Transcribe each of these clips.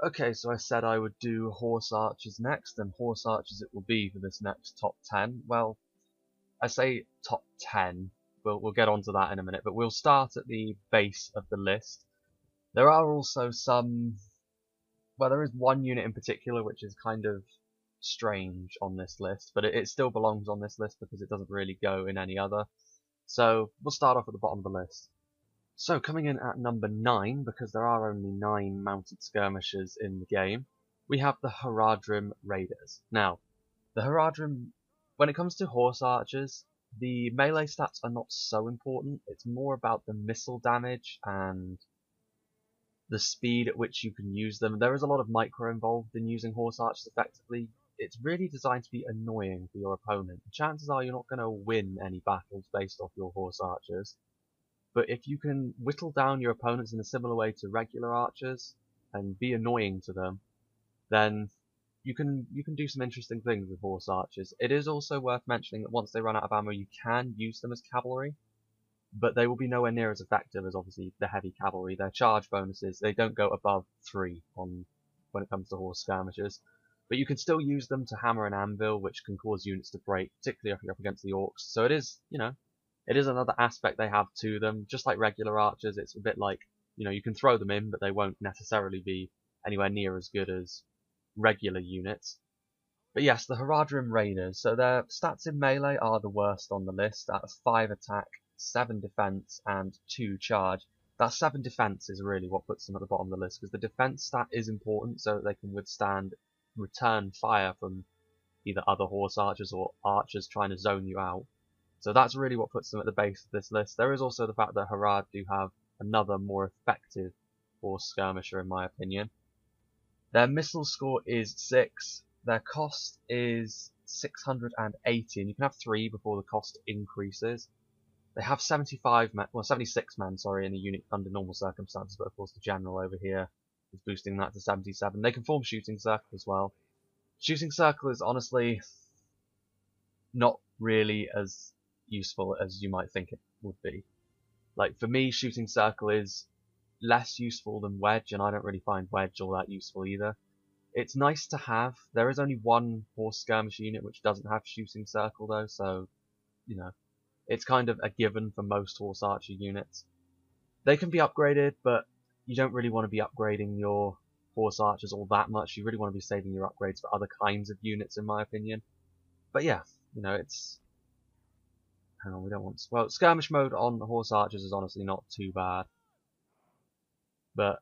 Okay, so I said I would do horse archers next, and horse archers it will be for this next top 10. Well, I say top 10. We'll get onto that in a minute, but we'll start at the base of the list. There are also some. Well, there is one unit in particular which is kind of strange on this list, but it still belongs on this list because it doesn't really go in any other. So we'll start off at the bottom of the list. So coming in at number 9, because there are only 9 mounted skirmishers in the game, we have the Harad Rim Raiders. Now, the Harad Rim, when it comes to horse archers, the melee stats are not so important. It's more about the missile damage and the speed at which you can use them. There is a lot of micro involved in using horse archers effectively. It's really designed to be annoying for your opponent. Chances are you're not going to win any battles based off your horse archers. But if you can whittle down your opponents in a similar way to regular archers and be annoying to them, then you can do some interesting things with horse archers. It is also worth mentioning that once they run out of ammo, you can use them as cavalry, but they will be nowhere near as effective as obviously the heavy cavalry. Their charge bonuses, they don't go above 3 on when it comes to horse skirmishers, but you can still use them to hammer an anvil, which can cause units to break, particularly if you're up against the orcs. So it is, it is another aspect they have to them. Just like regular archers, it's a bit like, you can throw them in, but they won't necessarily be anywhere near as good as regular units. But yes, the Harad Rim Raiders, so their stats in melee are the worst on the list at 5 attack, 7 defense, and 2 charge. That 7 defense is really what puts them at the bottom of the list, because the defense stat is important so that they can withstand return fire from either other horse archers or archers trying to zone you out. So that's really what puts them at the base of this list. There is also the fact that Harad do have another more effective horse skirmisher in my opinion. Their missile score is 6. Their cost is 680, and you can have 3 before the cost increases. They have 76 men, sorry, in a unit under normal circumstances, but of course the general over here is boosting that to 77. They can form shooting circle as well. Shooting circle is honestly not really as useful as you might think it would be. Like, for me, shooting circle is less useful than wedge, and I don't really find wedge all that useful either. It's nice to have. There is only one horse skirmish unit which doesn't have shooting circle though, so, it's kind of a given for most horse archer units. They can be upgraded, but you don't really want to be upgrading your horse archers all that much. You really want to be saving your upgrades for other kinds of units, in my opinion. But yeah, it's... Hang on, we don't want... Well, skirmish mode on the horse archers is honestly not too bad. But,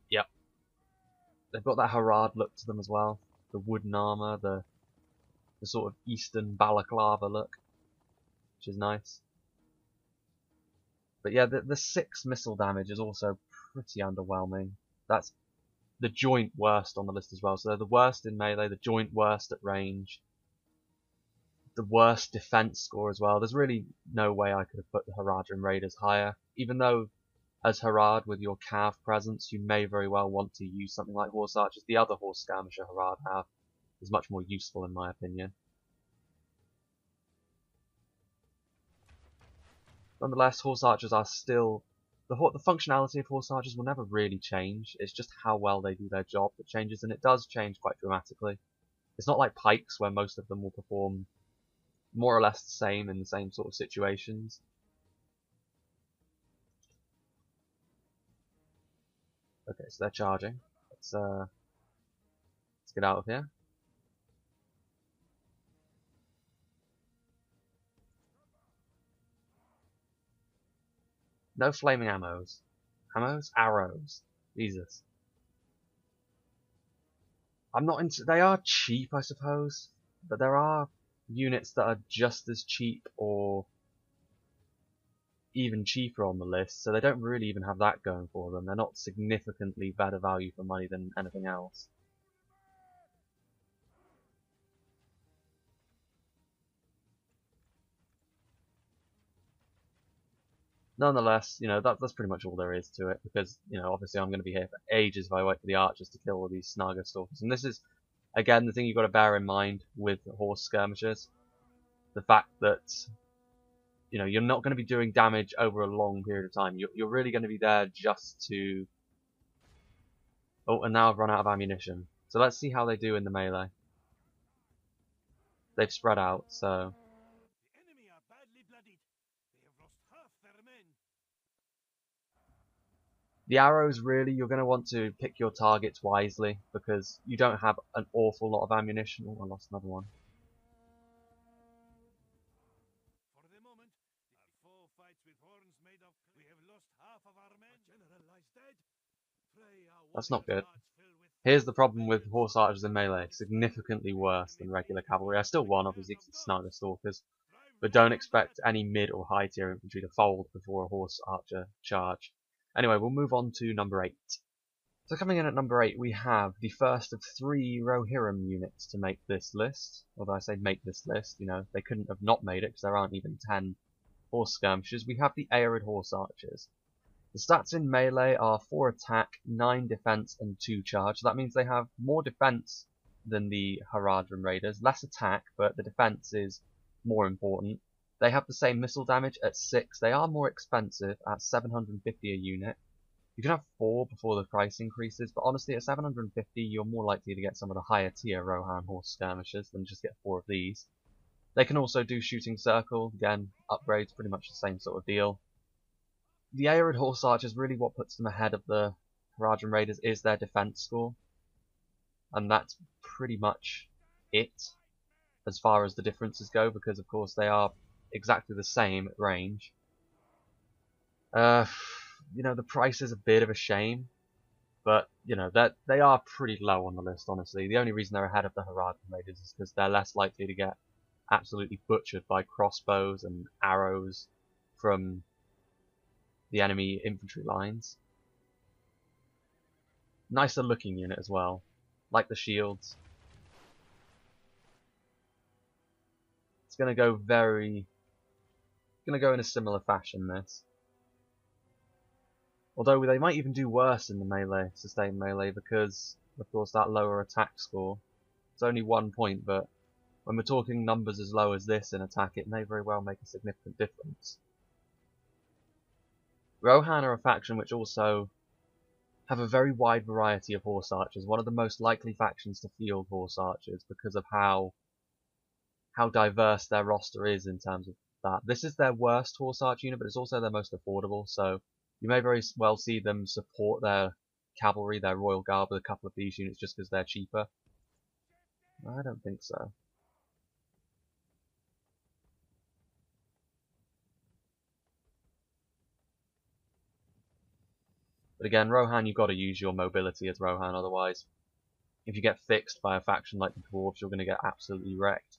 yep. They've got that Harad look to them as well. The wooden armor, the sort of eastern balaclava look, which is nice. But yeah, the 6 missile damage is also pretty underwhelming. That's the joint worst on the list as well. So they're the worst in melee, the joint worst at range, the worst defense score as well. There's really no way I could have put the Harad Rim Raiders higher, even though as Harad with your cav presence, you may very well want to use something like horse archers. The other horse skirmisher Harad have is much more useful in my opinion. Nonetheless, horse archers are still... The functionality of horse archers will never really change. It's just how well they do their job that changes, and it does change quite dramatically. It's not like pikes, where most of them will perform more or less the same in the same sort of situations. Okay, so they're charging. Let's get out of here. No flaming ammos. Ammos? Arrows. Jesus. I'm not into... They are cheap, I suppose. But there are units that are just as cheap or even cheaper on the list, so they don't really even have that going for them. They're not significantly better value for money than anything else. Nonetheless, that's pretty much all there is to it, because, obviously I'm going to be here for ages if I wait for the archers to kill all these snugger stalkers. And this is, again, the thing you've got to bear in mind with horse skirmishers. The fact that, you're not going to be doing damage over a long period of time. You're really going to be there just to Oh, and now I've run out of ammunition. So let's see how they do in the melee. They've spread out, so... The enemy are badly bloodied. They have lost half their men. The arrows, really, you're going to want to pick your targets wisely, because you don't have an awful lot of ammunition. Oh, I lost another one. For the moment, the foe fights with horns made of. We have lost half of our men. Our general lies dead. Pray our That's not good. hearts fill with Here's the problem with horse archers in melee. Significantly worse than regular cavalry. I still won, obviously, because it's sniper stalkers. But don't expect any mid or high tier infantry to fold before a horse archer charge. Anyway, we'll move on to number 8. So coming in at number 8, we have the first of 3 Rohirrim units to make this list. Although I say make this list, you know, they couldn't have not made it because there aren't even 10 horse skirmishers. We have the Arid horse archers. The stats in melee are 4 attack, 9 defense, and 2 charge. So that means they have more defense than the Harad Rim Raiders, less attack, but the defense is more important. They have the same missile damage at 6. They are more expensive at 750 a unit. You can have 4 before the price increases, but honestly at 750 you're more likely to get some of the higher tier Rohan horse skirmishers than just get 4 of these. They can also do shooting circle, again, upgrades, pretty much the same sort of deal. The Arid horse archers, really what puts them ahead of the Harad Rim Raiders is their defense score, and that's pretty much it as far as the differences go, because of course they are exactly the same at range. You know, the price is a bit of a shame, but you know that they are pretty low on the list. Honestly, the only reason they're ahead of the Harad Rim Raiders is because they're less likely to get absolutely butchered by crossbows and arrows from the enemy infantry lines. Nicer looking unit as well, like the shields. It's going to go in a similar fashion, this. Although they might even do worse in the melee, sustained melee, because of course that lower attack score. It's only 1 point, but when we're talking numbers as low as this in attack, it may very well make a significant difference. Rohan are a faction which also have a very wide variety of horse archers, one of the most likely factions to field horse archers because of how diverse their roster is in terms of that. This is their worst horse archer unit, but it's also their most affordable, so you may very well see them support their cavalry, their royal guard with a couple of these units just because they're cheaper. I don't think so. But again, Rohan, you've got to use your mobility as Rohan, otherwise if you get fixed by a faction like the Dwarves, you're going to get absolutely wrecked.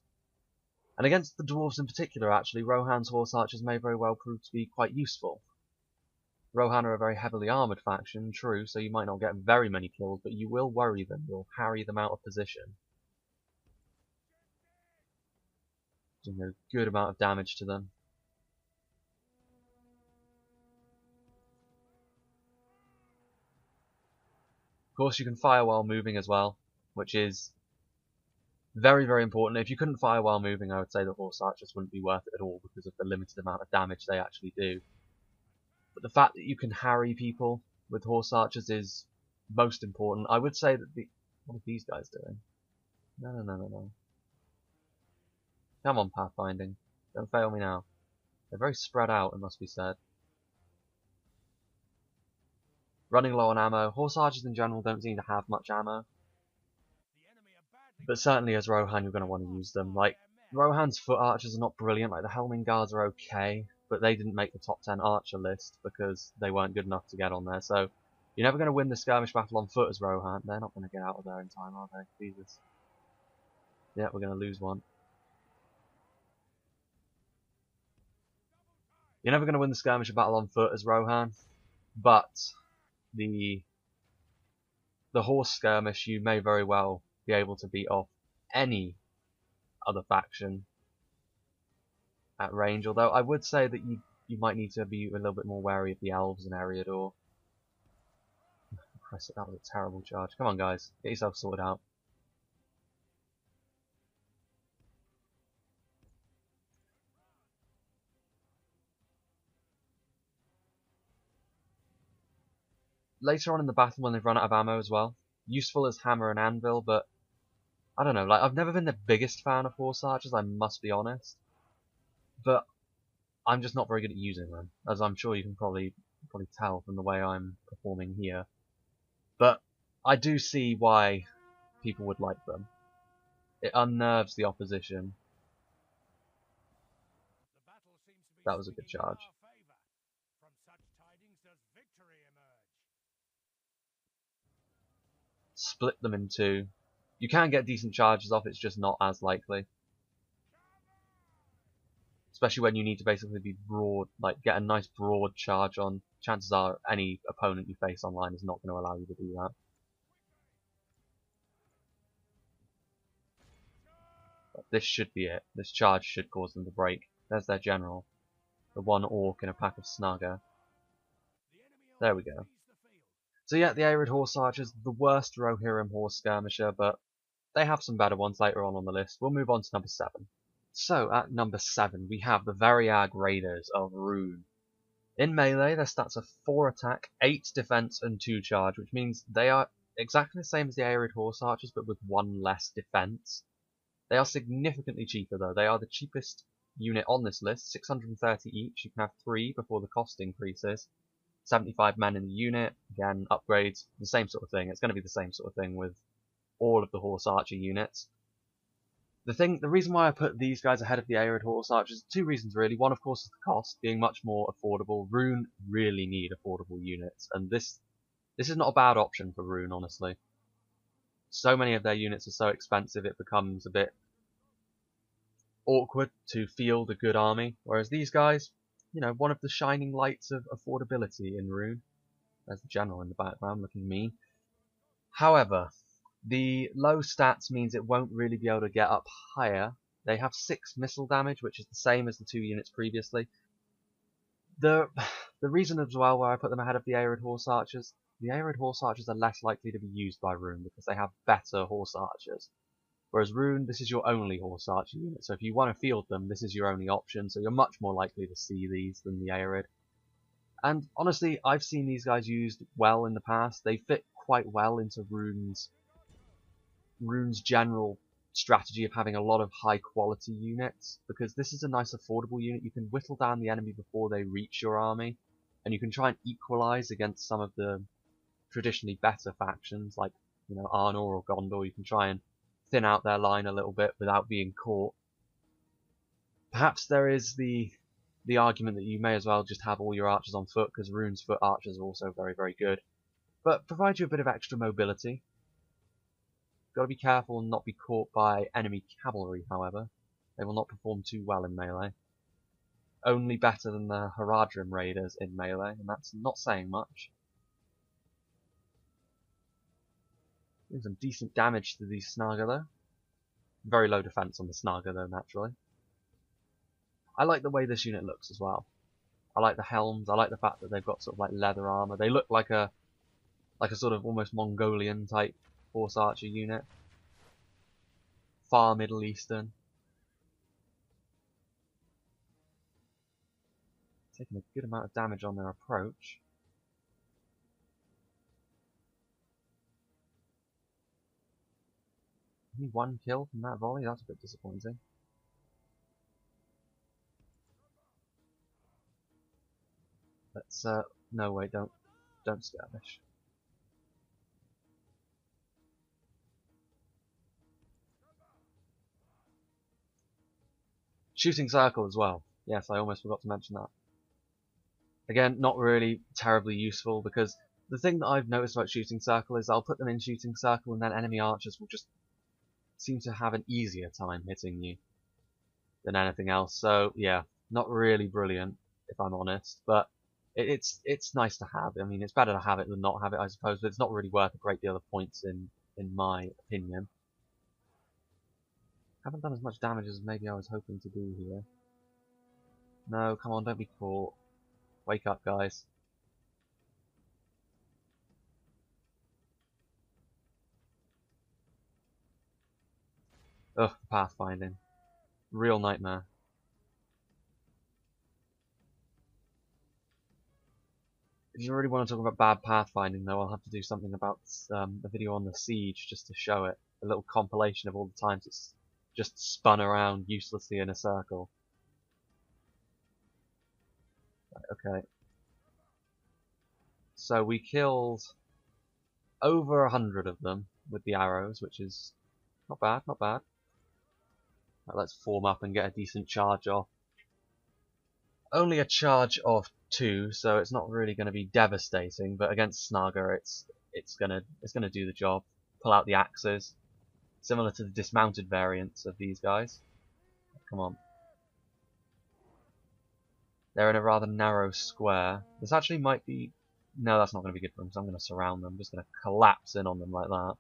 And against the Dwarves in particular, actually, Rohan's horse archers may very well prove to be quite useful. Rohan are a very heavily armoured faction, true, so you might not get very many kills, but you will worry them, you'll harry them out of position. Doing a good amount of damage to them. Of course, you can fire while moving as well, which is very, very important. If you couldn't fire while moving, I would say the horse archers wouldn't be worth it at all because of the limited amount of damage they actually do. But the fact that you can harry people with horse archers is most important. I would say that the... What are these guys doing? No, no, no, no, no. Come on, pathfinding. Don't fail me now. They're very spread out, it must be said. Running low on ammo. Horse archers in general don't seem to have much ammo. But certainly as Rohan you're going to want to use them. Like, Rohan's foot archers are not brilliant, like the Helming Guards are okay, but they didn't make the top 10 archer list because they weren't good enough to get on there. So you're never going to win the skirmish battle on foot as Rohan. They're not going to get out of there in time, are they? Jesus. Yeah, we're going to lose one. You're never going to win the skirmish battle on foot as Rohan, but the horse skirmish you may very well be able to beat off any other faction at range, although I would say that you might need to be a little bit more wary of the Elves and Eriador. Christ, that was a terrible charge. Come on guys, get yourself sorted out. later on in the battle when they've run out of ammo as well. Useful as hammer and anvil, but I don't know, like I've never been the biggest fan of horse archers, I must be honest. But I'm just not very good at using them, as I'm sure you can probably tell from the way I'm performing here. But I do see why people would like them. It unnerves the opposition. The battle seems to be That was a good swinging in charge. our favor. From such tidings does victory emerge. Split them in two. You can get decent charges off, it's just not as likely. Especially when you need to basically be broad, like get a nice broad charge on. Chances are any opponent you face online is not going to allow you to do that. But this should be it. This charge should cause them to break. There's their general. The one orc in a pack of snugger. The enemy There we go. army frees the field. So yeah, the Arid Horse Archers, the worst Rohirrim horse skirmisher, but they have some better ones later on the list. We'll move on to number 7. So at number 7 we have the Harad Raiders of Rune. In melee their stats are 4 attack, 8 defense and 2 charge, which means they are exactly the same as the Arid Horse Archers but with 1 less defense. They are significantly cheaper though. They are the cheapest unit on this list, 630 each. You can have 3 before the cost increases. 75 men in the unit, again upgrades, the same sort of thing. It's going to be the same sort of thing with all of the horse archer units. The reason why I put these guys ahead of the Arid Horse Archers, 2 reasons really. One, of course, is the cost, being much more affordable. Rune really need affordable units, and this is not a bad option for Rune, honestly. So many of their units are so expensive it becomes a bit awkward to field a good army, whereas these guys, you know, one of the shining lights of affordability in Rune. There's the general in the background looking mean. However, the low stats means it won't really be able to get up higher. They have 6 missile damage, which is the same as the 2 units previously. The reason as well why I put them ahead of the Arid Horse Archers, the Arid Horse Archers are less likely to be used by Rune because they have better Horse Archers. Whereas Rune, this is your only Horse Archer unit, so if you want to field them, this is your only option, so you're much more likely to see these than the Arid. And honestly, I've seen these guys used well in the past. They fit quite well into Rune's general strategy of having a lot of high quality units, because this is a nice affordable unit. You can whittle down the enemy before they reach your army, and you can try and equalize against some of the traditionally better factions like, you know, Arnor or Gondor. You can try and thin out their line a little bit without being caught. Perhaps there is the argument that you may as well just have all your archers on foot, because Rune's foot archers are also very, very good, but provide you a bit of extra mobility. Got to be careful and not be caught by enemy cavalry, however. They will not perform too well in melee. Only better than the Harad Rim Raiders in melee, and that's not saying much. Doing some decent damage to the Snaga though. Very low defense on the Snaga though, naturally. I like the way this unit looks as well. I like the helms, I like the fact that they've got sort of like leather armor. They look like a sort of almost Mongolian type horse archer unit. Far Middle Eastern. Taking a good amount of damage on their approach. Only 1 kill from that volley, that's a bit disappointing. Let's no wait, don't skirmish. Shooting circle as well. Yes, I almost forgot to mention that. Again, not really terribly useful, because the thing that I've noticed about shooting circle is I'll put them in shooting circle and then enemy archers will just seem to have an easier time hitting you than anything else. So yeah, not really brilliant if I'm honest, but it's nice to have. I mean, it's better to have it than not have it, I suppose, but it's not really worth a great deal of points in my opinion. Haven't done as much damage as maybe I was hoping to do here. No, come on, don't be caught. Wake up, guys. Ugh, pathfinding. Real nightmare. If you really want to talk about bad pathfinding, though, I'll have to do something about a video on the siege just to show it. A little compilation of all the times it's just spun around uselessly in a circle. Right, okay. So we killed over 100 of them with the arrows, which is not bad, not bad. Right, let's form up and get a decent charge off. Only a charge of 2, so it's not really going to be devastating. But against Snaga, it's gonna do the job. Pull out the axes, similar to the dismounted variants of these guys. Come on. They're in a rather narrow square. This actually might be... No, that's not going to be good for them, so I'm going to surround them. I'm just going to collapse in on them like that.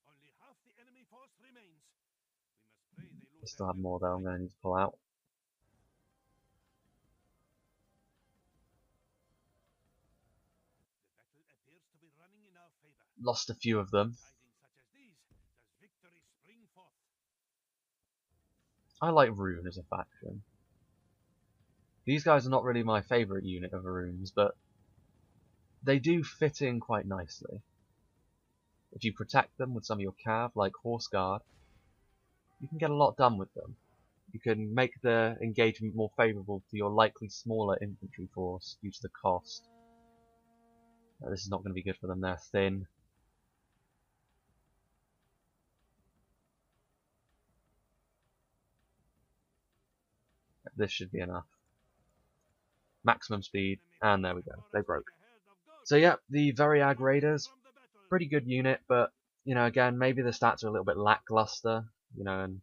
Only half the enemy force remains. We must pray they I lose still have their more, will though. to I'm fight. going to need to pull out. The battle appears to be running in our favor. Lost a few of them. Tidings such as these, does victory spring forth. I like Rune as a faction. These guys are not really my favourite unit of runes, but they do fit in quite nicely. If you protect them with some of your cav, like Horse Guard, you can get a lot done with them. You can make the engagement more favourable to your likely smaller infantry force due to the cost. This is not going to be good for them, they're thin. This should be enough. Maximum speed, and there we go, they broke. So yeah, the Harad Raiders, pretty good unit, but you know, again, maybe the stats are a little bit lackluster, you know, and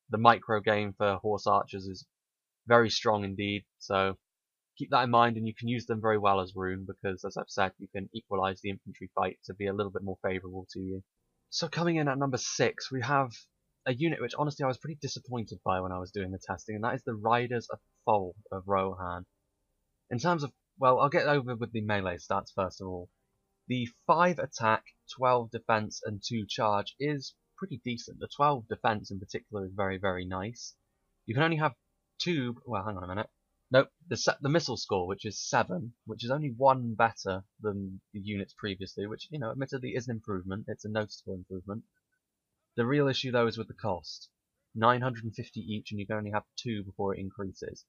the micro game for horse archers is very strong indeed, so keep that in mind, and you can use them very well as Rune, because as I've said, you can equalise the infantry fight to be a little bit more favourable to you. So coming in at number 6, we have a unit which honestly I was pretty disappointed by when I was doing the testing, and that is the Riders of Fold of Rohan. In terms of, well, I'll get over with the melee stats first of all. The 5 attack, 12 defense, and 2 charge is pretty decent. The 12 defense in particular is very, very nice. You can only have 2, well, hang on a minute. Nope, the missile score, which is 7, which is only 1 better than the units previously, which, you know, admittedly is an improvement. It's a noticeable improvement. The real issue, though, is with the cost. 950 each, and you can only have 2 before it increases.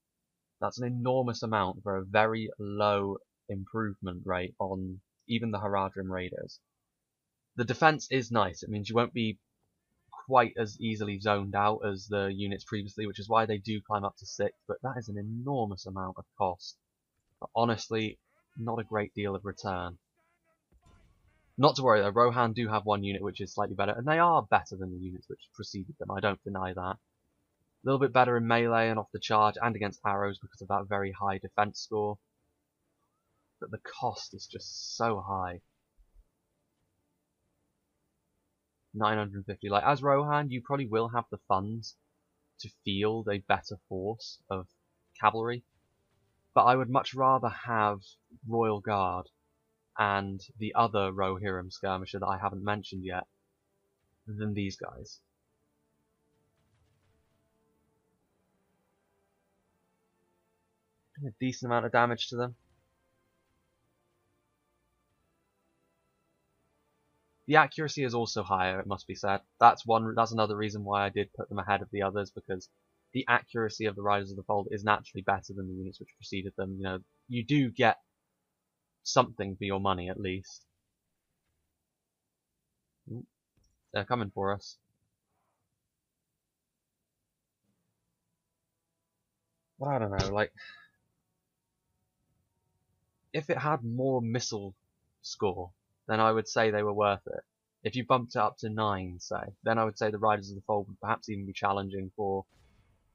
That's an enormous amount for a very low improvement rate on even the Harad Rim Raiders. The defense is nice. It means you won't be quite as easily zoned out as the units previously, which is why they do climb up to 6, but that is an enormous amount of cost. But honestly, not a great deal of return. Not to worry though, Rohan do have one unit which is slightly better, and they are better than the units which preceded them, I don't deny that. A little bit better in melee and off the charge and against arrows because of that very high defense score. But the cost is just so high. 950. Like, as Rohan, you probably will have the funds to field a better force of cavalry, but I would much rather have Royal Guard and the other Rohirrim skirmisher that I haven't mentioned yet than these guys. A decent amount of damage to them. The accuracy is also higher, it must be said. That's another reason why I did put them ahead of the others, because the accuracy of the Riders of the Fold is naturally better than the units which preceded them. You know, you do get something for your money at least. Ooh, they're coming for us. Well, I don't know, like, if it had more missile score, then I would say they were worth it. If you bumped it up to 9, say, then I would say the Riders of the Fold would perhaps even be challenging for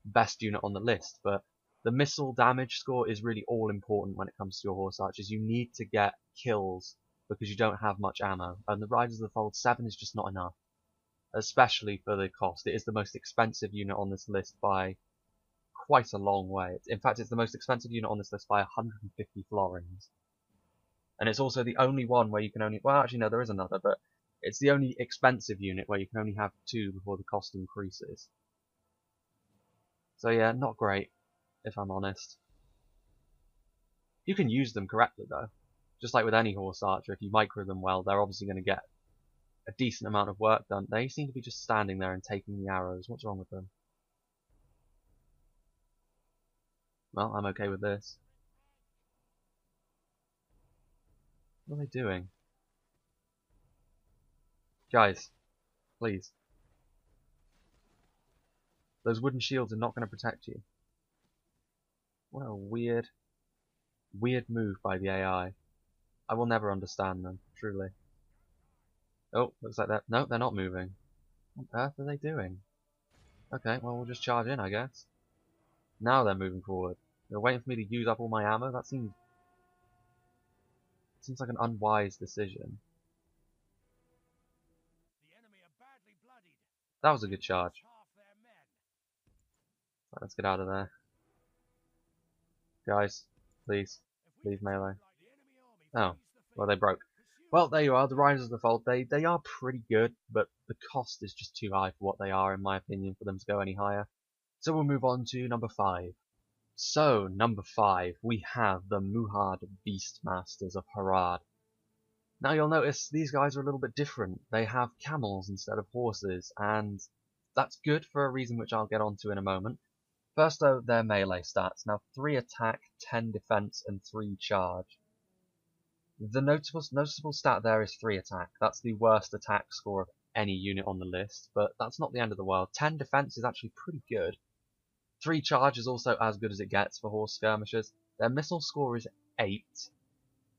best unit on the list. But the missile damage score is really all important when it comes to your horse archers. You need to get kills because you don't have much ammo, and the Riders of the Fold 7 is just not enough, especially for the cost. It is the most expensive unit on this list by quite a long way. In fact, it's the most expensive unit on this list by 150 florins. And it's also the only one where you can only... Well, actually, no, there is another, but it's the only expensive unit where you can only have 2 before the cost increases. So yeah, not great, if I'm honest. You can use them correctly, though. Just like with any horse archer, if you micro them well, they're obviously going to get a decent amount of work done. They seem to be just standing there and taking the arrows. What's wrong with them? Well, I'm okay with this. What are they doing? Guys, please. Those wooden shields are not going to protect you. What a weird move by the AI. I will never understand them, truly. Oh, looks like that. No, they're not moving. What on earth are they doing? Okay, well, we'll just charge in, I guess. Now they're moving forward. They're waiting for me to use up all my ammo? That seems like an unwise decision. The enemy are badly bloodied. That was a good charge. Half their men. Right, let's get out of there. Guys, please. If we Leave melee. the enemy army Oh, well, they broke. Well, there you are, the Riders of the Fold. They are pretty good, but the cost is just too high for what they are, in my opinion, for them to go any higher. So we'll move on to number 5. So, number 5, we have the Muhad Beastmasters of Harad. Now you'll notice these guys are a little bit different. They have camels instead of horses, and that's good for a reason which I'll get onto in a moment. First though, their melee stats. Now 3 attack, 10 defense, and 3 charge. The noticeable stat there is 3 attack. That's the worst attack score of any unit on the list, but that's not the end of the world. 10 defense is actually pretty good. 3 charge is also as good as it gets for horse skirmishers. Their missile score is 8,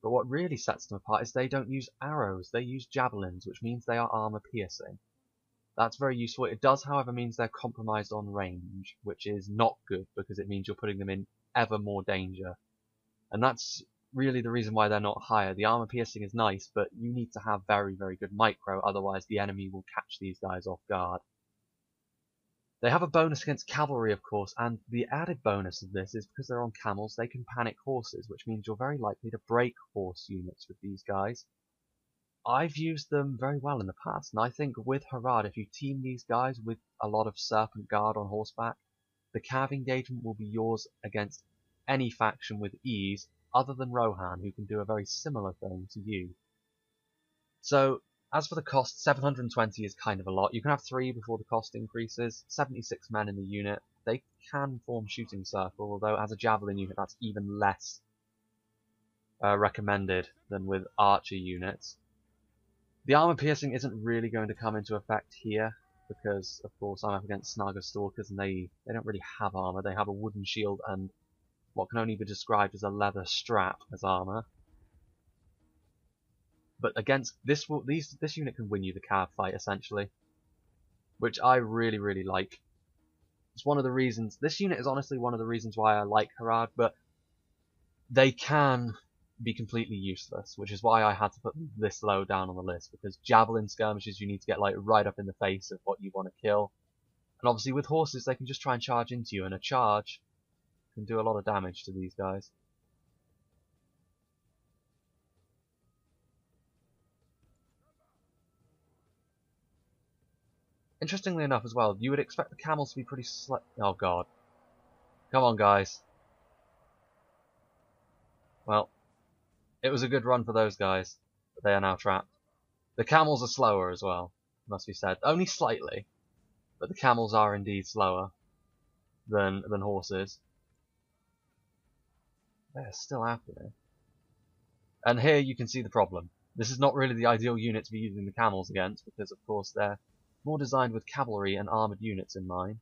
but what really sets them apart is they don't use arrows, they use javelins, which means they are armor piercing. That's very useful. It does, however, means they're compromised on range, which is not good because it means you're putting them in ever more danger. And that's really the reason why they're not higher. The armor piercing is nice, but you need to have very, very good micro, otherwise the enemy will catch these guys off guard. They have a bonus against cavalry, of course, and the added bonus of this is because they're on camels, they can panic horses, which means you're very likely to break horse units with these guys. I've used them very well in the past, and I think with Harad, if you team these guys with a lot of Serpent Guard on horseback, the cav engagement will be yours against any faction with ease, other than Rohan, who can do a very similar thing to you. So, as for the cost, 720 is kind of a lot. You can have 3 before the cost increases. 76 men in the unit. They can form shooting circle, although as a javelin unit that's even less recommended than with archer units. The armor piercing isn't really going to come into effect here, because of course I'm up against Snaga Stalkers and they don't really have armor. They have a wooden shield and what can only be described as a leather strap as armor. But against this unit can win you the cav fight essentially, which I really, really like. It's one of the reasons. This unit is honestly one of the reasons why I like Harad, but they can be completely useless, which is why I had to put them this low down on the list, because javelin skirmishes you need to get like right up in the face of what you want to kill. And obviously with horses they can just try and charge into you, and a charge can do a lot of damage to these guys. Interestingly enough as well, you would expect the camels to be pretty oh god. Come on guys. Well, it was a good run for those guys, but they are now trapped. The camels are slower as well, must be said. Only slightly, but the camels are indeed slower than horses. They're still after me. And here you can see the problem. This is not really the ideal unit to be using the camels against, because of course they're more designed with cavalry and armoured units in mind.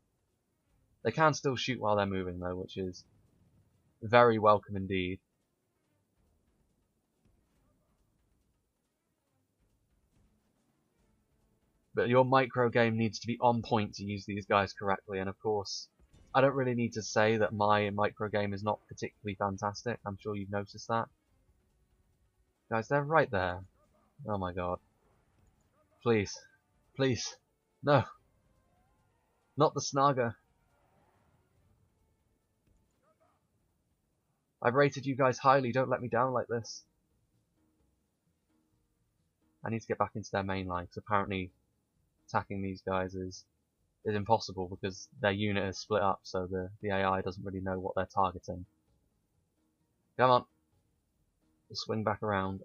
They can still shoot while they're moving though, which is very welcome indeed. But your micro game needs to be on point to use these guys correctly, and of course, I don't really need to say that my micro game is not particularly fantastic. I'm sure you've noticed that. Guys, they're right there. Oh my god. Please. Please. No. Not the Snaga. I've rated you guys highly, don't let me down like this. I need to get back into their main line, because apparently attacking these guys is impossible because their unit is split up, so the AI doesn't really know what they're targeting. Come on. We'll swing back around.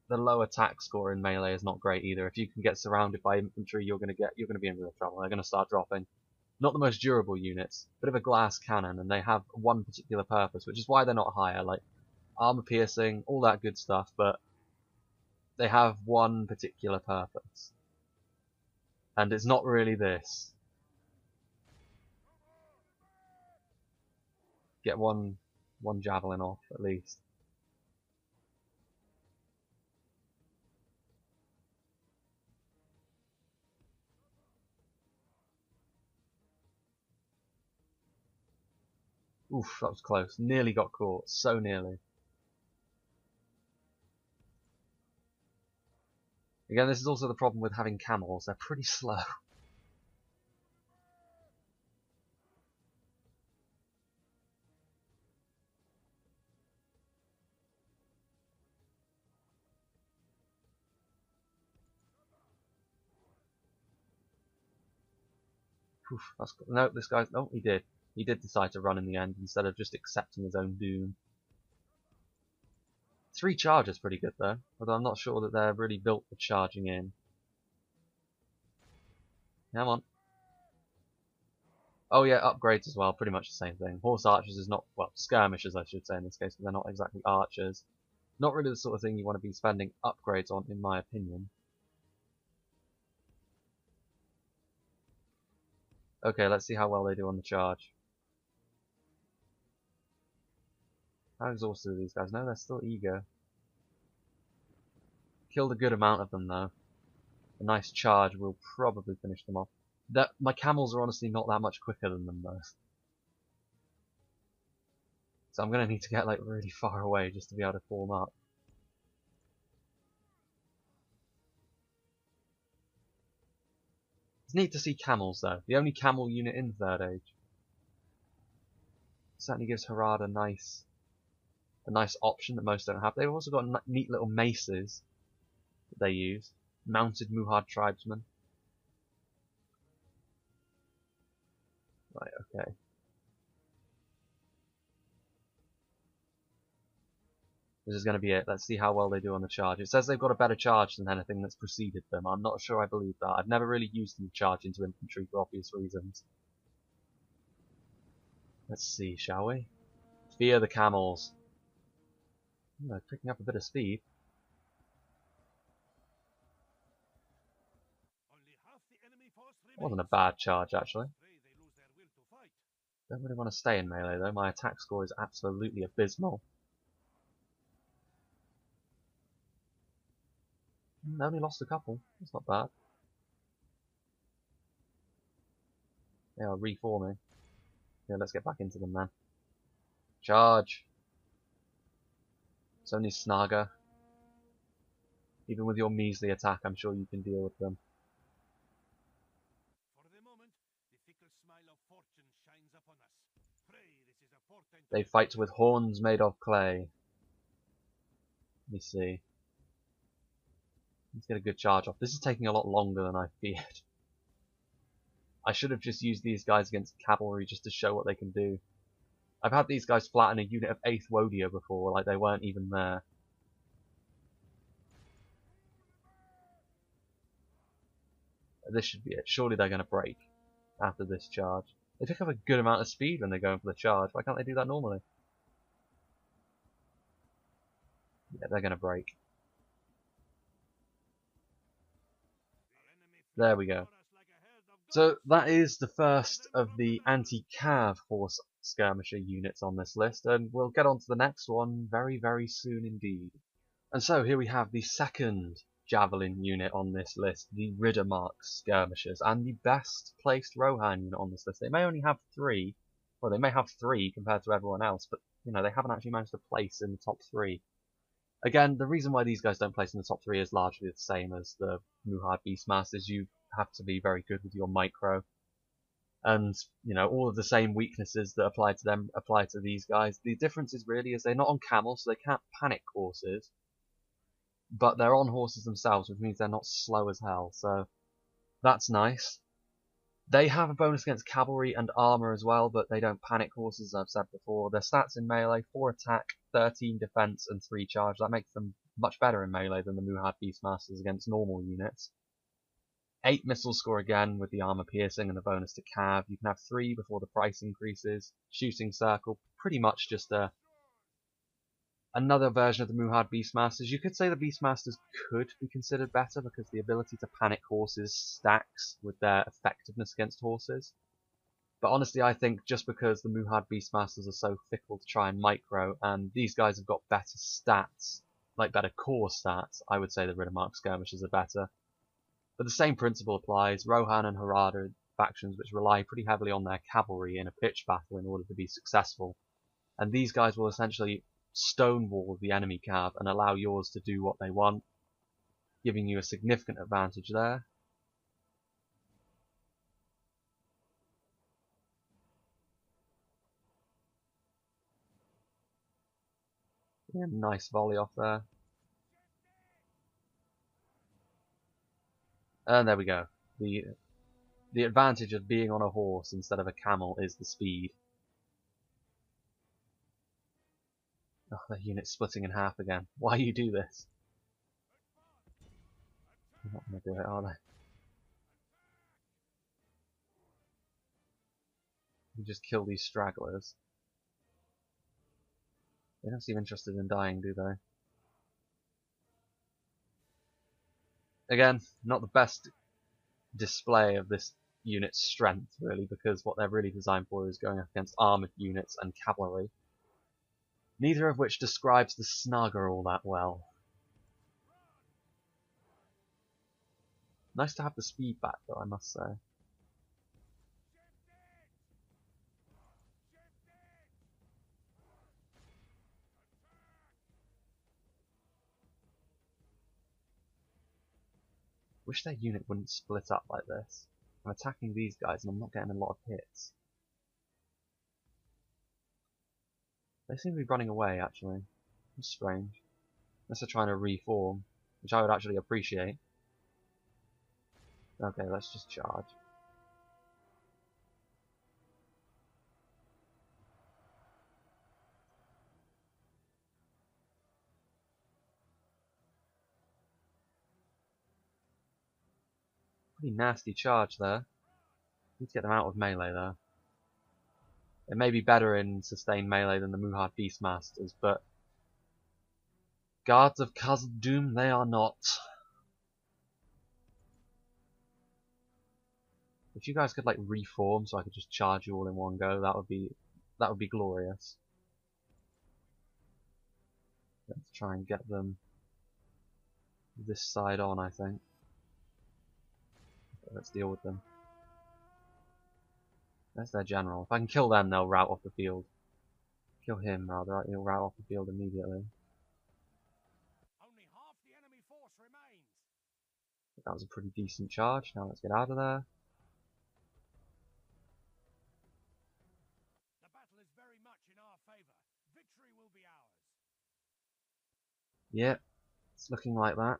The low attack score in melee is not great either. If you can get surrounded by infantry, you're gonna be in real trouble. They're gonna start dropping. Not the most durable units, bit of a glass cannon, and they have one particular purpose, which is why they're not higher, like armor piercing, all that good stuff, but they have one particular purpose. And it's not really this. Get one javelin off, at least. Oof, that was close. Nearly got caught. So nearly. Again, this is also the problem with having camels. They're pretty slow. Oof, no, this guy's... No, he did. He did decide to run in the end instead of just accepting his own doom. 3 charges pretty good though, although I'm not sure that they're really built for charging in. Come on. Oh yeah, upgrades as well, pretty much the same thing. Horse archers is not, well, skirmishers I should say in this case, but they're not exactly archers. Not really the sort of thing you want to be spending upgrades on, in my opinion. Okay, let's see how well they do on the charge. How exhausted are these guys? No, they're still eager. Killed a good amount of them though. A nice charge will probably finish them off. My camels are honestly not that much quicker than them though. So I'm gonna need to get like really far away just to be able to form up. It's neat to see camels though. The only camel unit in 3rd Age. Certainly gives Harad a nice option that most don't have. They've also got neat little maces that they use. Mounted Muhad tribesmen. Right, okay. This is going to be it. Let's see how well they do on the charge. It says they've got a better charge than anything that's preceded them. I'm not sure I believe that. I've never really used them to charge into infantry for obvious reasons. Let's see, shall we? Fear the camels. They're picking up a bit of speed. Wasn't a bad charge, actually. Don't really want to stay in melee, though. My attack score is absolutely abysmal. Only lost a couple. That's not bad. They are reforming. Yeah, let's get back into them, then. Charge! It's only Snaga. Even with your measly attack, I'm sure you can deal with them. They fight with horns made of clay. Let me see. Let's get a good charge off. This is taking a lot longer than I feared. I should have just used these guys against cavalry just to show what they can do. I've had these guys flatten a unit of 8th Wodia before, like they weren't even there. This should be it. Surely they're going to break after this charge. They pick up a good amount of speed when they're going for the charge. Why can't they do that normally? Yeah, they're going to break. There we go. So that is the first of the anti-cav horse skirmisher units on this list, and we'll get on to the next one very, very soon indeed. And so here we have the second javelin unit on this list, the Riddermark skirmishers, and the best placed Rohan unit on this list. They may only have 3, well they may have 3 compared to everyone else, but you know, they haven't actually managed to place in the top 3. Again, the reason why these guys don't place in the top 3 is largely the same as the Muhad Beastmasters. You have to be very good with your micro. And, you know, all of the same weaknesses that apply to them apply to these guys. The difference is really is they're not on camels, so they can't panic horses. But they're on horses themselves, which means they're not slow as hell. So, that's nice. They have a bonus against cavalry and armor as well, but they don't panic horses, as I've said before. Their stats in melee: 4 attack, 13 defense, and 3 charge. That makes them much better in melee than the Muhad Beastmasters against normal units. 8 missile score again with the armor piercing and the bonus to cav. You can have 3 before the price increases. Shooting circle, pretty much just another version of the Muhad Beastmasters. You could say the Beastmasters could be considered better because the ability to panic horses stacks with their effectiveness against horses. But honestly, I think just because the Muhad Beastmasters are so fickle to try and micro, and these guys have got better stats, like better core stats, I would say the Riddermark skirmishes are better. But the same principle applies. Rohan and Harad are factions which rely pretty heavily on their cavalry in a pitched battle in order to be successful. And these guys will essentially stonewall the enemy cav and allow yours to do what they want, giving you a significant advantage there. Yeah, nice volley off there. And there we go. The advantage of being on a horse instead of a camel is the speed. Oh, the unit's splitting in half again. Why you do this? They're not going to do it, are they? You just kill these stragglers. They don't seem interested in dying, do they? Again, not the best display of this unit's strength, really, because what they're really designed for is going up against armoured units and cavalry. Neither of which describes the Snugger all that well. Nice to have the speed back, though, I must say. Wish their unit wouldn't split up like this. I'm attacking these guys and I'm not getting a lot of hits. They seem to be running away, actually. It's strange. Unless they're trying to reform, which I would actually appreciate. Okay, let's just charge. Pretty nasty charge there. Need to get them out of melee though. It may be better in sustained melee than the Muhad Beastmasters, but Guards of Khazad-dûm they are not. If you guys could like reform so I could just charge you all in one go, that would be glorious. Let's try and get them this side on, I think. Let's deal with them. There's their general. If I can kill them, they'll rout off the field. Kill him, rather. He'll rout off the field immediately. Only half the enemy force remains. That was a pretty decent charge. Now let's get out of there. The battle is very much in our favour. Victory will be ours. Yep, it's looking like that.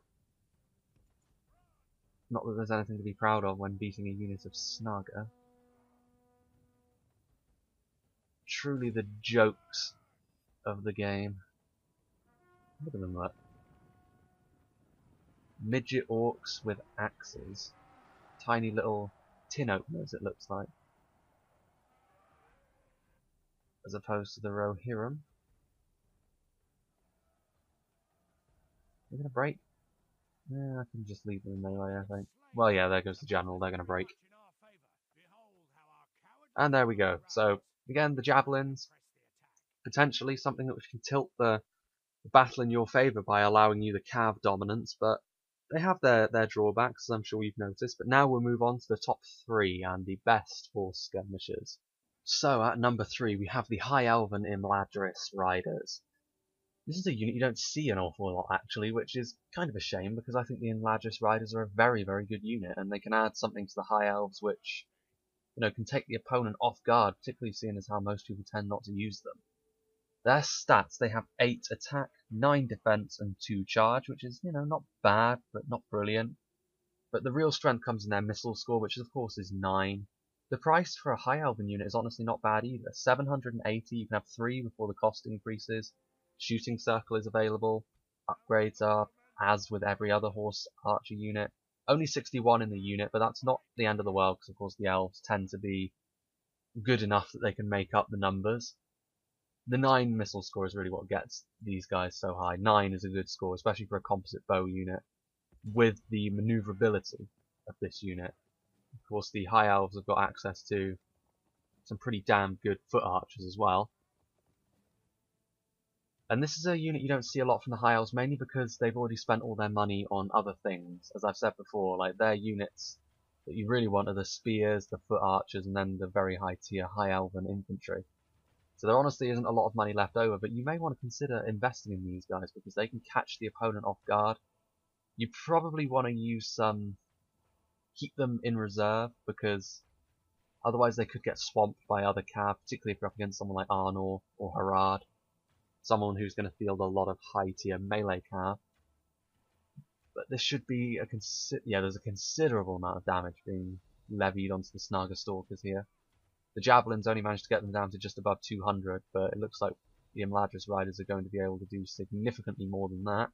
Not that there's anything to be proud of when beating a unit of Snugger. Truly the jokes of the game. Look at them, look. Midget orcs with axes. Tiny little tin openers, it looks like. As opposed to the Rohirrim. They're gonna break? Yeah, I can just leave them in melee, I think. Well, yeah, there goes the general. They're gonna break. And there we go. So, again, the javelins. Potentially something which can tilt the battle in your favour by allowing you the cav dominance, but they have their drawbacks, as I'm sure you've noticed. But now we'll move on to the top 3 and the best for skirmishers. So at number 3 we have the High Elven Imladris Raiders. This is a unit you don't see an awful lot actually, which is kind of a shame because I think the Imladris Raiders are a very, very good unit and they can add something to the High Elves which, you know, can take the opponent off guard, particularly seeing as how most people tend not to use them. Their stats, they have 8 attack, 9 defense, and 2 charge, which is, you know, not bad, but not brilliant. But the real strength comes in their missile score, which of course is 9. The price for a High Elven unit is honestly not bad either. 780, you can have 3 before the cost increases. Shooting Circle is available. Upgrades are, as with every other Horse Archer unit, only 61 in the unit, but that's not the end of the world, because of course the Elves tend to be good enough that they can make up the numbers. The 9 missile score is really what gets these guys so high. 9 is a good score, especially for a composite bow unit, with the maneuverability of this unit. Of course, the High Elves have got access to some pretty damn good foot archers as well. And this is a unit you don't see a lot from the High Elves, mainly because they've already spent all their money on other things. As I've said before, like their units that you really want are the spears, the foot archers, and then the very high tier High Elven infantry. So there honestly isn't a lot of money left over, but you may want to consider investing in these guys because they can catch the opponent off guard. You probably want to use some, keep them in reserve because otherwise they could get swamped by other cav, particularly if you're up against someone like Arnor or Harad, someone who's going to field a lot of high tier melee cav. But this should be there's a considerable amount of damage being levied onto the Snaga Stalkers here. The Javelins only managed to get them down to just above 200, but it looks like the Imladris Riders are going to be able to do significantly more than that.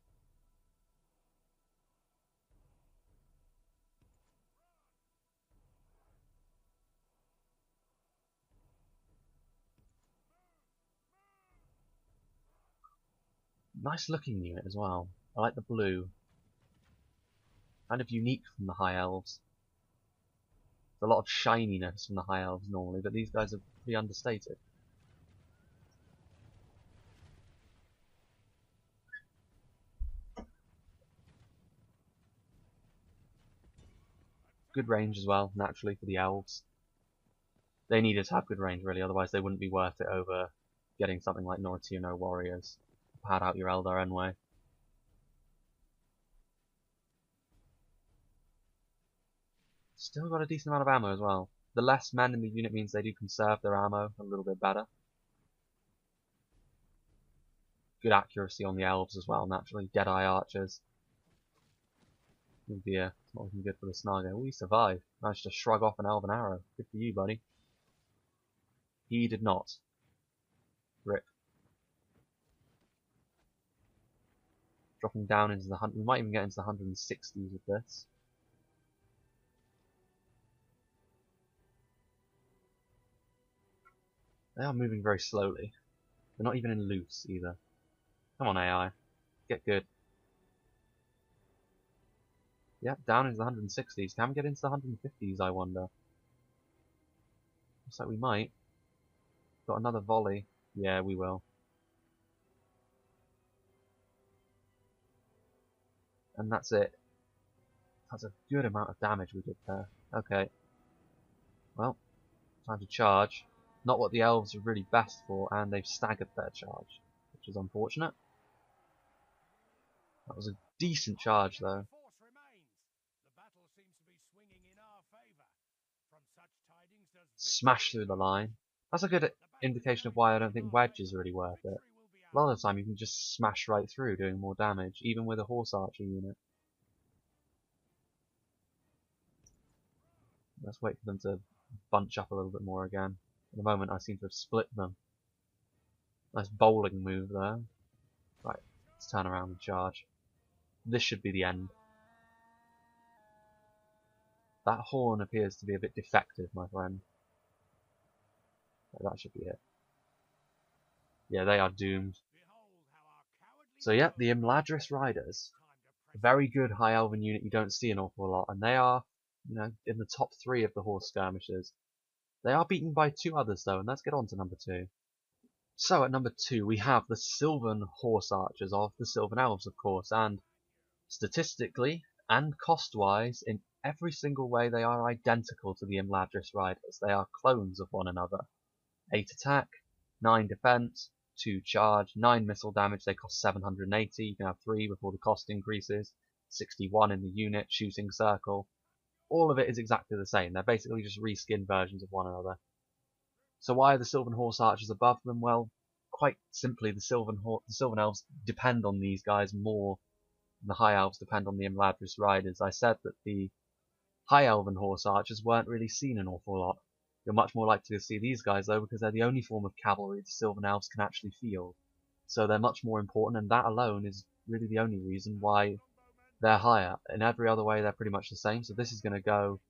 Nice looking unit as well. I like the blue. Kind of unique from the High Elves. There's a lot of shininess from the High Elves normally, but these guys are pretty understated. Good range as well, naturally, for the Elves. They needed to have good range, really, otherwise they wouldn't be worth it over getting something like Noratino Warriors. Pad out your Eldar anyway. Still got a decent amount of ammo as well. The less men in the unit means they do conserve their ammo a little bit better. Good accuracy on the Elves as well, naturally. Deadeye Archers. Oh dear, it's not looking good for the Snaga. Oh, he survived. Managed to shrug off an Elven arrow. Good for you, buddy. He did not. Rip. Dropping down into the we might even get into the 160s with this. They are moving very slowly. They're not even in loose either. Come on, AI. Get good. Yep, down into the 160s. Can we get into the 150s, I wonder? Looks like we might. Got another volley. Yeah, we will. And that's it. That's a good amount of damage we did there. Okay. Well, time to charge. Not what the Elves are really best for, and they've staggered their charge, which is unfortunate. That was a decent charge, though. Smash through the line. That's a good indication of why I don't think wedge is really worth it. A lot of the time you can just smash right through doing more damage, even with a horse archer unit. Let's wait for them to bunch up a little bit more again. At the moment I seem to have split them. Nice bowling move there. Right, let's turn around and charge. This should be the end. That horn appears to be a bit defective, my friend. That should be it. Yeah, they are doomed. So yeah, the Imladris Riders. A very good High Elven unit you don't see an awful lot, and they are, you know, in the top 3 of the horse skirmishers. They are beaten by 2 others though, and let's get on to number 2. So at number 2 we have the Sylvan Horse Archers of the Sylvan Elves, of course, and statistically and cost-wise, in every single way they are identical to the Imladris Riders. They are clones of one another. 8 attack, 9 defense, 2 charge, 9 missile damage, they cost 780, you can have 3 before the cost increases, 61 in the unit, shooting circle. All of it is exactly the same, they're basically just reskinned versions of one another. So why are the Sylvan Horse Archers above them? Well, quite simply the Sylvan Elves depend on these guys more than the High Elves depend on the Imladris Riders. I said that the High Elven Horse Archers weren't really seen an awful lot. You're much more likely to see these guys though because they're the only form of cavalry the Sylvan Elves can actually field. So they're much more important, and that alone is really the only reason why they're higher. In every other way they're pretty much the same, so this is going to go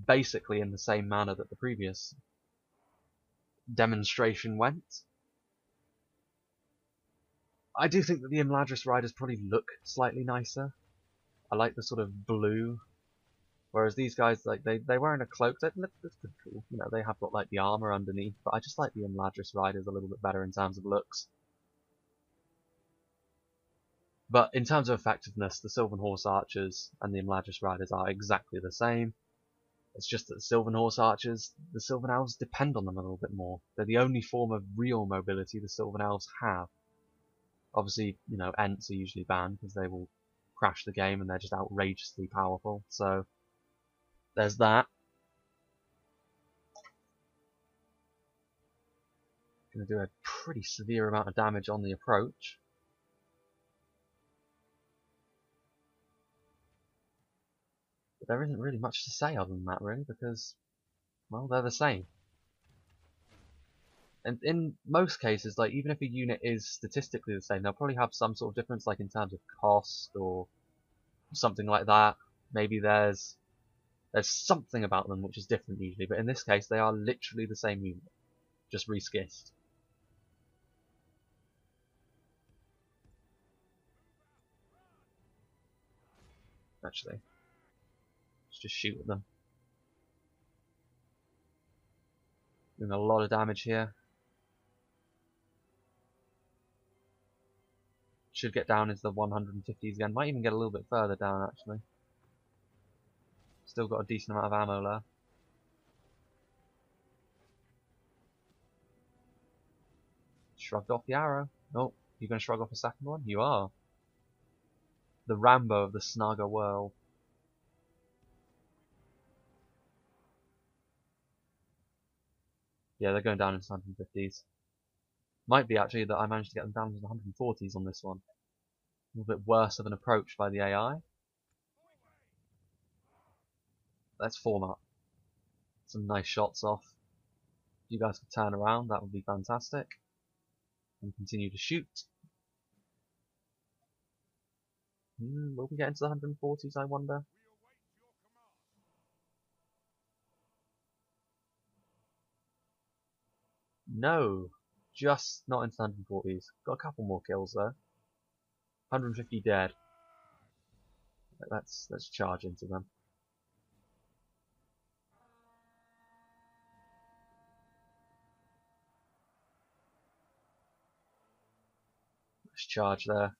basically in the same manner that the previous demonstration went. I do think that the Imladris riders probably look slightly nicer. I like the sort of blue, whereas these guys, like they wearing a cloak, that's pretty cool. You know, they have got like the armor underneath, but I just like the Imladris riders a little bit better in terms of looks. But in terms of effectiveness, the Sylvan Horse Archers and the Imladris riders are exactly the same. It's just that the Sylvan Horse Archers, the Sylvan Elves depend on them a little bit more. They're the only form of real mobility the Sylvan Elves have. Obviously, you know, Ents are usually banned because they will crash the game and they're just outrageously powerful. So there's that. Going to do a pretty severe amount of damage on the approach. But there isn't really much to say other than that, really, because, well, they're the same. And in most cases, like even if a unit is statistically the same, they'll probably have some sort of difference, like in terms of cost or something like that. Maybe there's something about them which is different usually, but in this case, they are literally the same unit, just reskissed. Actually, let's just shoot at them. Doing a lot of damage here. Should get down into the 150s again. Might even get a little bit further down, actually. Still got a decent amount of ammo left. Shrugged off the arrow. Oh, you're going to shrug off a second one? You are. The Rambo of the Snaga world. Yeah, they're going down into the 150s. Might be actually that I managed to get them down to the 140s on this one. A little bit worse of an approach by the AI. Let's form up. Some nice shots off. If you guys could turn around, that would be fantastic. And continue to shoot. Will we get into the 140s, I wonder? No, just not into the 140s. Got a couple more kills there. 150 dead. Let's charge into them. Let's charge there.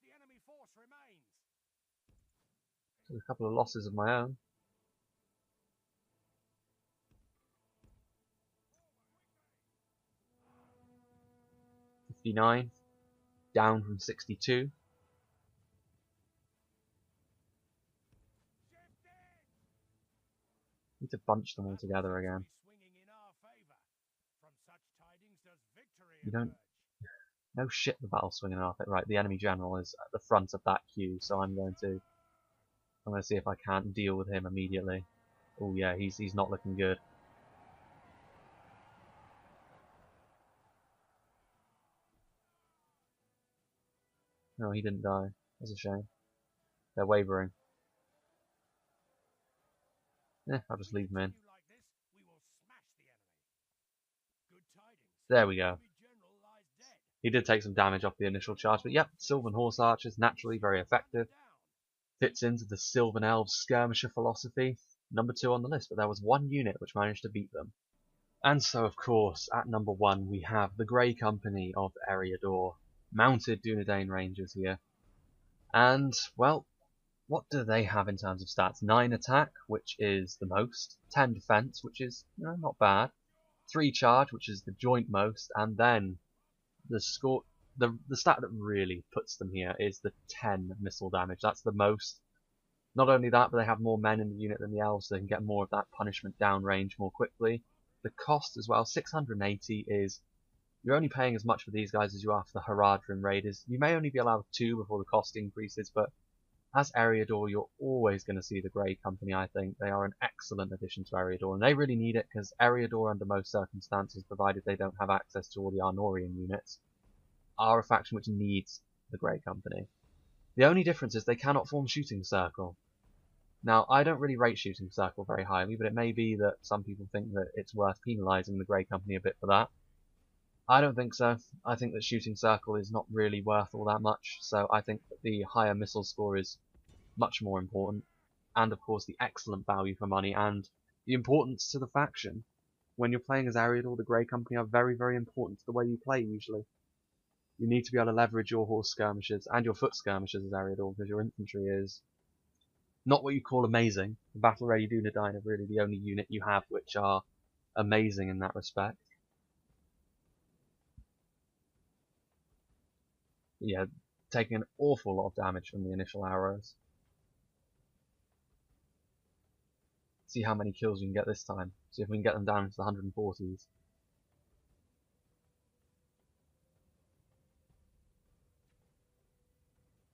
Took a couple of losses of my own. 59, down from 62. Need to bunch them all together again. You don't... No shit, the battle swinging off it. Right, the enemy general is at the front of that queue, so I'm going to see if I can't deal with him immediately. Oh yeah, he's not looking good. No, he didn't die. That's a shame. They're wavering. I'll just leave him in. There we go. He did take some damage off the initial charge, but yep, Sylvan Horse Archers, naturally very effective. Fits into the Sylvan Elves skirmisher philosophy. Number 2 on the list, but there was one unit which managed to beat them. And so, of course, at number 1 we have the Grey Company of Eriador, mounted Dunedain Rangers here. And, well, what do they have in terms of stats? 9 attack, which is the most, 10 defense, which is, you know, not bad, 3 charge, which is the joint most, and then the score, the stat that really puts them here is the 10 missile damage. That's the most. Not only that, but they have more men in the unit than the elves, so they can get more of that punishment downrange more quickly. The cost as well, 680 is, you're only paying as much for these guys as you are for the Harad Rim Raiders. You may only be allowed 2 before the cost increases, but as Eriador, you're always going to see the Grey Company, I think. They are an excellent addition to Eriador, and they really need it, because Eriador, under most circumstances, provided they don't have access to all the Arnorian units, are a faction which needs the Grey Company. The only difference is they cannot form Shooting Circle. Now, I don't really rate Shooting Circle very highly, but it may be that some people think that it's worth penalising the Grey Company a bit for that. I don't think so. I think that Shooting Circle is not really worth all that much, so I think that the higher missile score is much more important, and of course the excellent value for money and the importance to the faction. When you're playing as Eriador, the Grey Company are very, very important to the way you play usually. You need to be able to leverage your horse skirmishers and your foot skirmishers as Eriador, because your infantry is not what you call amazing. The Battle Ready Dunedain are really the only unit you have which are amazing in that respect. Yeah, taking an awful lot of damage from the initial arrows. See how many kills we can get this time. See if we can get them down into the 140s.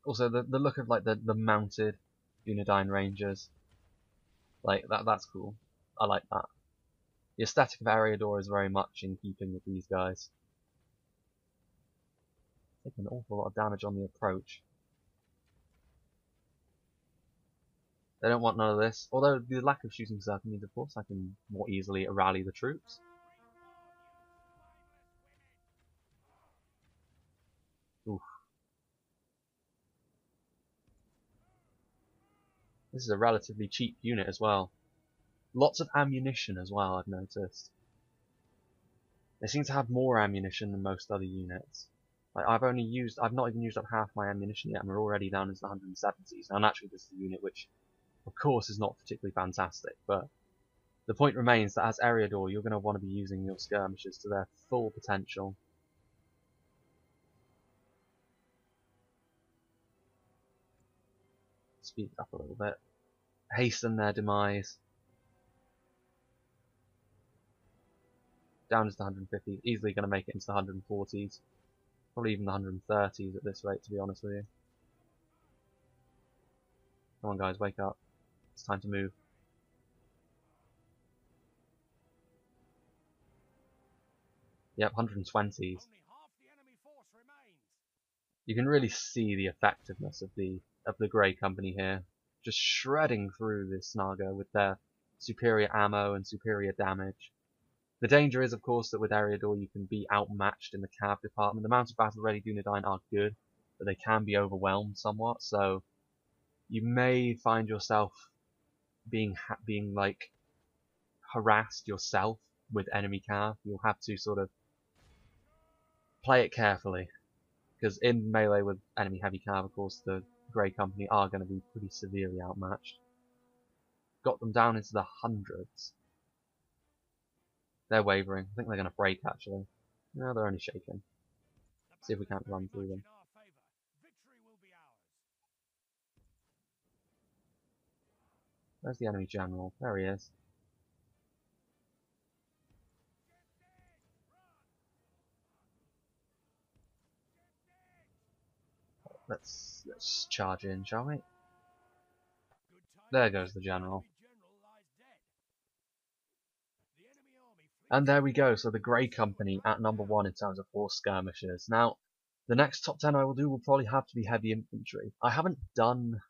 Also, the look of like the mounted Dunedain Rangers, like that's cool. I like that. The aesthetic of Eriador is very much in keeping with these guys. Taking an awful lot of damage on the approach. They don't want none of this. Although the lack of Shooting Circle means, of course, I can more easily rally the troops. Oof. This is a relatively cheap unit as well. Lots of ammunition as well, I've noticed. They seem to have more ammunition than most other units. Like I've not even used up half my ammunition yet, and we're already down into the 170s. Now naturally this is a unit which, of course, is not particularly fantastic, but the point remains that as Eriador, you're going to want to be using your skirmishes to their full potential. Speed up a little bit. Hasten their demise. Down into the 150s, easily going to make it into the 140s. Probably even the 130s at this rate, to be honest with you. Come on guys, wake up. It's time to move. Yep, 120s. You can really see the effectiveness of the Grey Company here. Just shredding through this Snaga with their superior ammo and superior damage. The danger is, of course, that with Eriador you can be outmatched in the cav department. The mounted battle ready Dunedain are good, but they can be overwhelmed somewhat, so you may find yourself being like harassed yourself with enemy cav. You'll have to sort of play it carefully, because in melee with enemy heavy cav, of course, the Grey Company are going to be pretty severely outmatched. Got them down into the hundreds. They're wavering. I think they're going to break, actually. No, they're only shaking. See if we can't run through them. Where's the enemy general? There he is. Let's charge in, shall we? There goes the general. And there we go, so the Grey Company at number 1 in terms of horse skirmishers. Now, the next top 10 I will do will probably have to be heavy infantry. I haven't done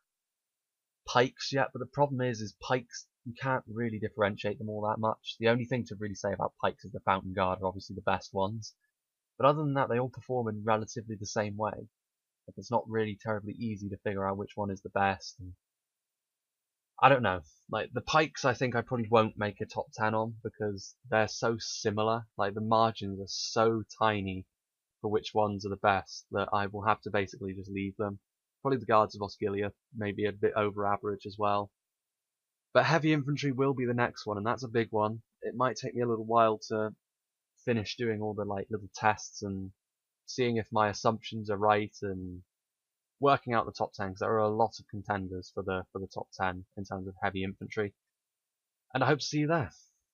pikes yet, but the problem is pikes, you can't really differentiate them all that much. The only thing to really say about pikes is the Fountain Guard are obviously the best ones. But other than that, they all perform in relatively the same way. Like, it's not really terribly easy to figure out which one is the best. And I don't know. Like, the pikes I think I probably won't make a top 10 on, because they're so similar. Like, the margins are so tiny for which ones are the best that I will have to basically just leave them. Probably the Guards of Osgiliath, maybe a bit over average as well. But heavy infantry will be the next one, and that's a big one. It might take me a little while to finish doing all the like little tests and seeing if my assumptions are right and working out the top 10, because there are a lot of contenders for the top 10 in terms of heavy infantry. And I hope to see you there.